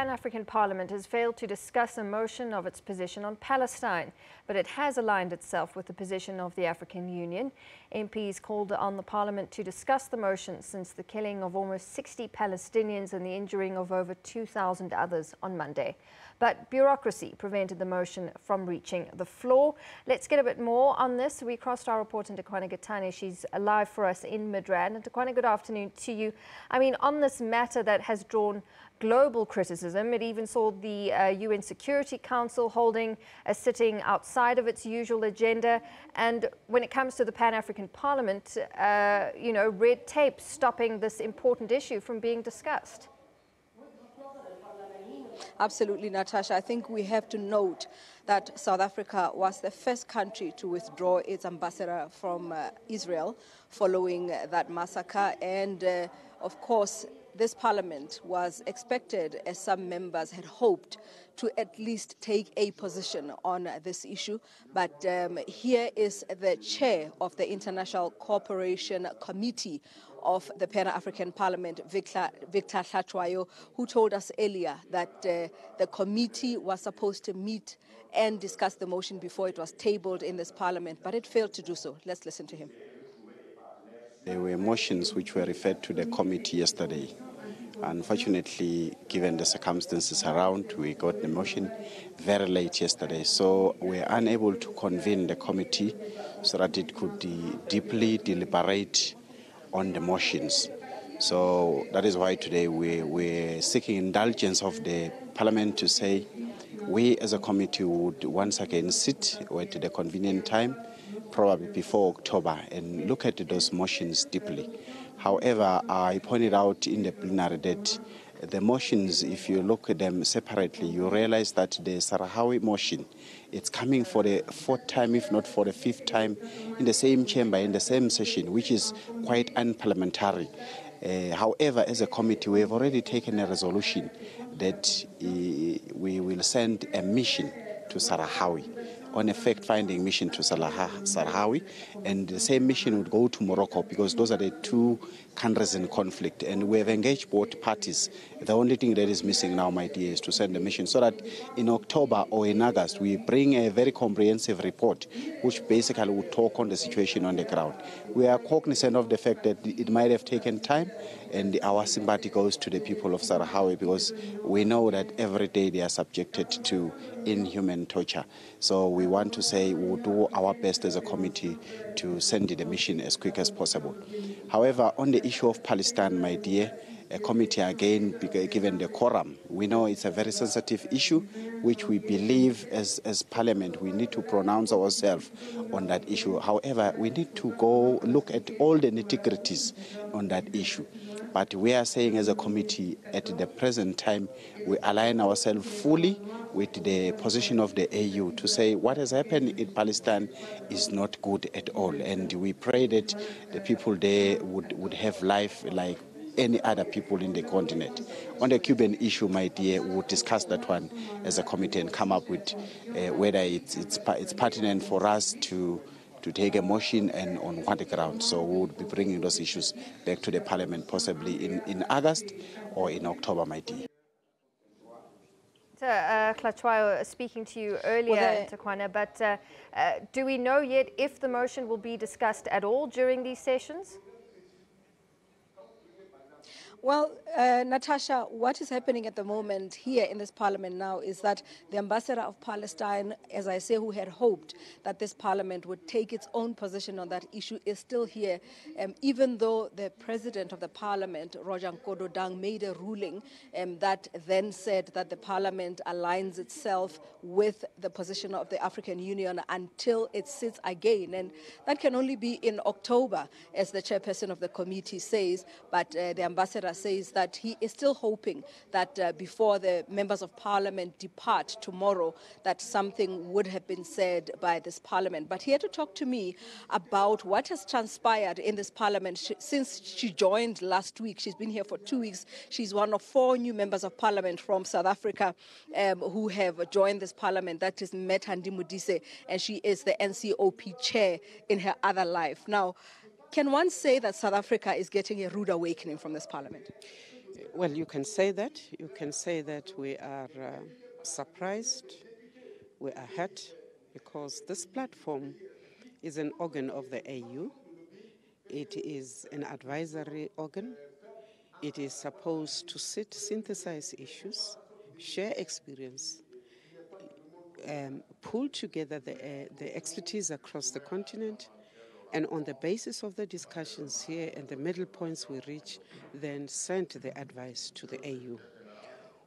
Pan-African Parliament has failed to discuss a motion of its position on Palestine, but it has aligned itself with the position of the African Union. MPs called on the Parliament to discuss the motion since the killing of almost 60 Palestinians and the injuring of over 2,000 others on Monday. But bureaucracy prevented the motion from reaching the floor. Let's get a bit more on this. We crossed our reporter Nthakoana Ngatane. She's live for us in Midrand. And Nthakoana, good afternoon to you. I mean, on this matter that has drawn global criticism, it even saw the UN Security Council holding a sitting outside of its usual agenda. And when it comes to the Pan-African Parliament, red tape stopping this important issue from being discussed. Absolutely, Natasha. I think we have to note that South Africa was the first country to withdraw its ambassador from Israel following that massacre. And, of course, this parliament was expected, as some members had hoped, to at least take a position on this issue. But here is the chair of the International Cooperation Committee of the Pan-African Parliament, Victor Nthakoana, who told us earlier that the committee was supposed to meet and discuss the motion before it was tabled in this parliament, but it failed to do so. Let's listen to him. There were motions which were referred to the committee yesterday. Unfortunately, given the circumstances around, we got the motion very late yesterday, so we were unable to convene the committee so that it could deeply deliberate on the motions. So that is why today we're seeking indulgence of the Parliament to say we as a committee would once again sit at the convenient time, probably before October, and look at those motions deeply. However, I pointed out in the plenary that the motions, if you look at them separately, you realize that the Sahrawi motion, it's coming for the fourth time, if not for the fifth time, in the same chamber, in the same session, which is quite unparliamentary. However, as a committee, we have already taken a resolution that we will send a mission to Sahrawi, on a fact-finding mission to Sahrawi, and the same mission would go to Morocco because those are the two countries in conflict, and we have engaged both parties. The only thing that is missing now, my dear, is to send a mission so that in October or in August we bring a very comprehensive report which basically would talk on the situation on the ground. We are cognizant of the fact that it might have taken time, and our sympathy goes to the people of Sahrawi because we know that every day they are subjected to inhuman torture. So we want to say we'll do our best as a committee to send the mission as quick as possible. However, on the issue of Palestine, my dear, a committee again, given the quorum, we know it's a very sensitive issue, which we believe as Parliament we need to pronounce ourselves on that issue. However, we need to go look at all the nitty-gritties on that issue. But we are saying as a committee at the present time, we align ourselves fully with the position of the AU to say what has happened in Palestine is not good at all. And we pray that the people there would have life like any other people in the continent. On the Cuban issue, my dear, we'll discuss that one as a committee and come up with whether it's pertinent for us to take a motion and on what ground. So we would be bringing those issues back to the Parliament possibly in August or in October, my dear. Nthakoana, speaking to you earlier, Nthakoana, but do we know yet if the motion will be discussed at all during these sessions? Well, Natasha, what is happening at the moment here in this parliament now is that the ambassador of Palestine, as I say, who had hoped that this parliament would take its own position on that issue, is still here, even though the president of the parliament, Roger Nkodo-Dang, made a ruling that then said that the parliament aligns itself with the position of the African Union until it sits again. And that can only be in October, as the chairperson of the committee says, but the ambassador says that he is still hoping that before the members of parliament depart tomorrow, that something would have been said by this parliament. But he had to talk to me about what has transpired in this parliament since she joined last week. She's been here for 2 weeks. She's one of 4 new members of parliament from South Africa who have joined this parliament. That is Midrand, and she is the NCOP chair in her other life. Now, can one say that South Africa is getting a rude awakening from this parliament? Well, you can say that. You can say that we are surprised, we are hurt, because this platform is an organ of the AU. It is an advisory organ. It is supposed to synthesize issues, share experience, pull together the expertise across the continent, and on the basis of the discussions here and the middle points we reach, then send the advice to the AU.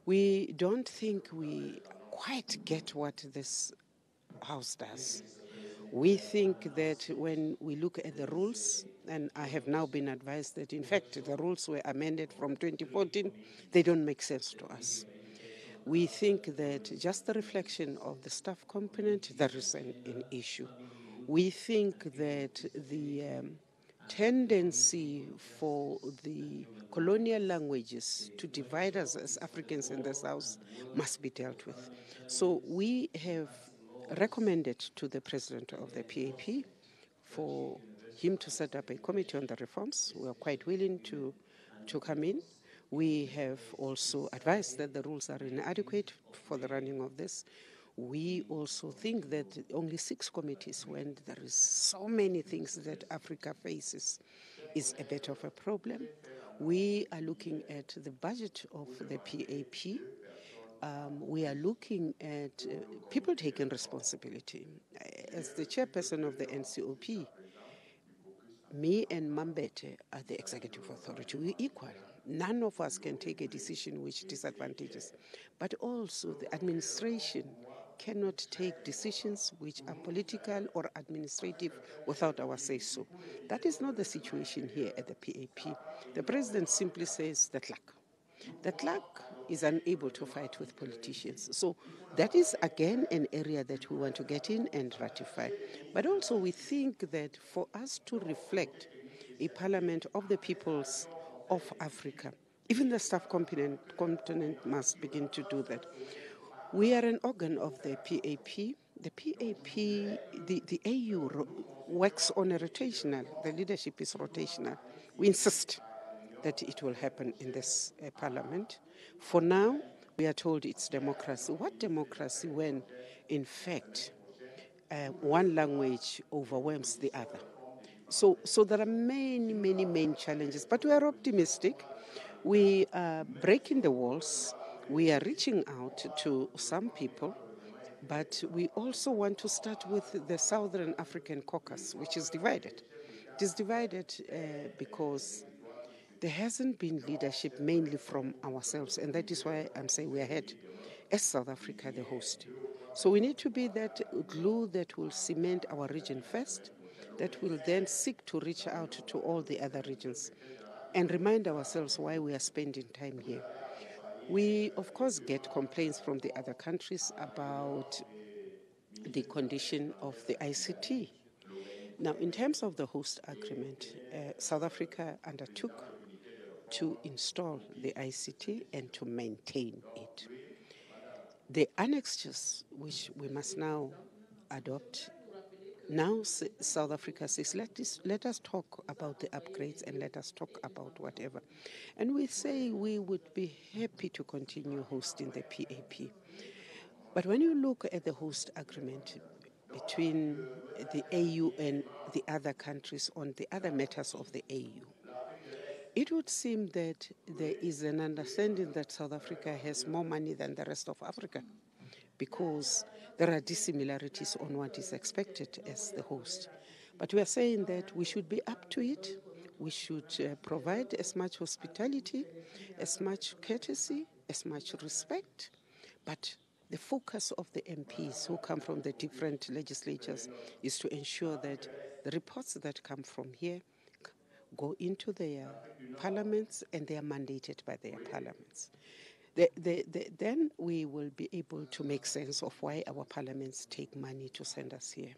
We don't think we quite get what this House does. We think that when we look at the rules, and I have now been advised that in fact the rules were amended from 2014, they don't make sense to us. We think that just the reflection of the staff component, that is an issue. We think that the tendency for the colonial languages to divide us as Africans in the South must be dealt with. So we have recommended to the president of the PAP for him to set up a committee on the reforms. We are quite willing to come in. We have also advised that the rules are inadequate for the running of this. We also think that only 6 committees, when there is so many things that Africa faces, is a bit of a problem. We are looking at the budget of the PAP. We are looking at people taking responsibility. As the chairperson of the NCOP, me and Mambete are the executive authority. We're equal. None of us can take a decision which disadvantages. But also the administration cannot take decisions which are political or administrative without our say-so. That is not the situation here at the PAP. The president simply says the clerk. The clerk is unable to fight with politicians. So that is, again, an area that we want to get in and ratify. But also we think that for us to reflect a parliament of the peoples of Africa, even the staff continent must begin to do that. We are an organ of the PAP. The PAP, the AU works on a rotational, the leadership is rotational. We insist that it will happen in this parliament. For now, we are told it's democracy. What democracy when, in fact, one language overwhelms the other? So there are many main challenges, but we are optimistic. We are breaking the walls. We are reaching out to some people, but we also want to start with the Southern African caucus, which is divided. It is divided because there hasn't been leadership mainly from ourselves, and that is why I'm saying we are ahead as South Africa, the host. So we need to be that glue that will cement our region first, that will then seek to reach out to all the other regions and remind ourselves why we are spending time here. We, of course, get complaints from the other countries about the condition of the ICT. Now, in terms of the host agreement, South Africa undertook to install the ICT and to maintain it. The annexes, which we must now adopt, now South Africa says, let us talk about the upgrades and let us talk about whatever. And we say we would be happy to continue hosting the PAP. But when you look at the host agreement between the AU and the other countries on the other matters of the AU, it would seem that there is an understanding that South Africa has more money than the rest of Africa, because there are dissimilarities on what is expected as the host. But we are saying that we should be up to it. We should provide as much hospitality, as much courtesy, as much respect. But the focus of the MPs who come from the different legislatures is to ensure that the reports that come from here go into their parliaments and they are mandated by their parliaments. Then we will be able to make sense of why our parliaments take money to send us here.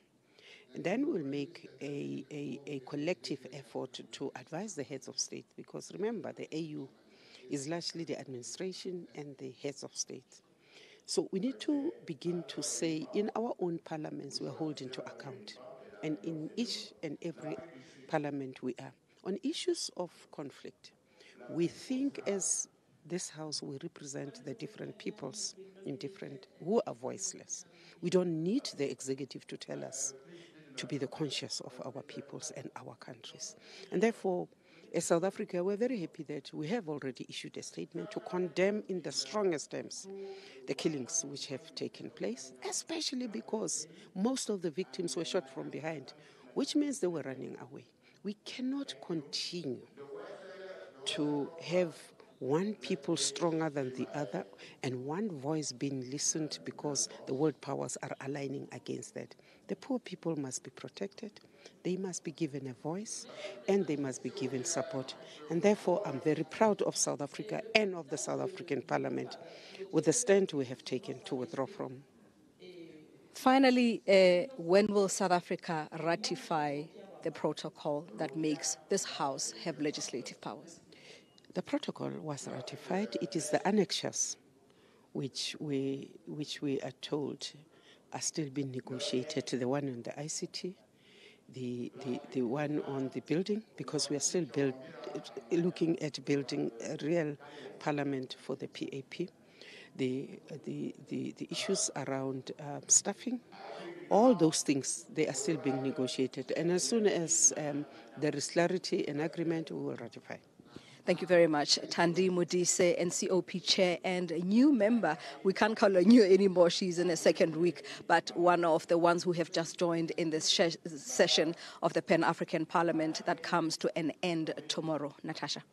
And then we'll make a collective effort to advise the heads of state, because remember, the AU is largely the administration and the heads of state. So we need to begin to say, in our own parliaments, we are holding to account. And in each and every parliament we are. On issues of conflict, we think as this house, we represent the different peoples who are voiceless. We don't need the executive to tell us to be the conscious of our peoples and our countries. And therefore, as South Africa, we're very happy that we have already issued a statement to condemn in the strongest terms the killings which have taken place, especially because most of the victims were shot from behind, which means they were running away. We cannot continue to have one people stronger than the other and one voice being listened because the world powers are aligning against that. The poor people must be protected, they must be given a voice, and they must be given support. And therefore, I'm very proud of South Africa and of the South African Parliament with the stand we have taken to withdraw from. Finally, when will South Africa ratify the protocol that makes this House have legislative powers? The protocol was ratified. It is the annexures which we are told are still being negotiated. The one on the ICT, the one on the building, because we are still looking at building a real parliament for the PAP. The issues around staffing, all those things, they are still being negotiated. And as soon as there is clarity and agreement, we will ratify. Thank you very much. Thandi Modise, NCOP chair and a new member. We can't call her new anymore. She's in her second week, but one of the ones who have just joined in this session of the Pan-African Parliament that comes to an end tomorrow. Natasha.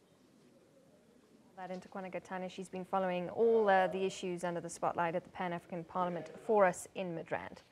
Nthakoana Ngatane, she's been following all the issues under the spotlight at the Pan-African Parliament for us in Midrand.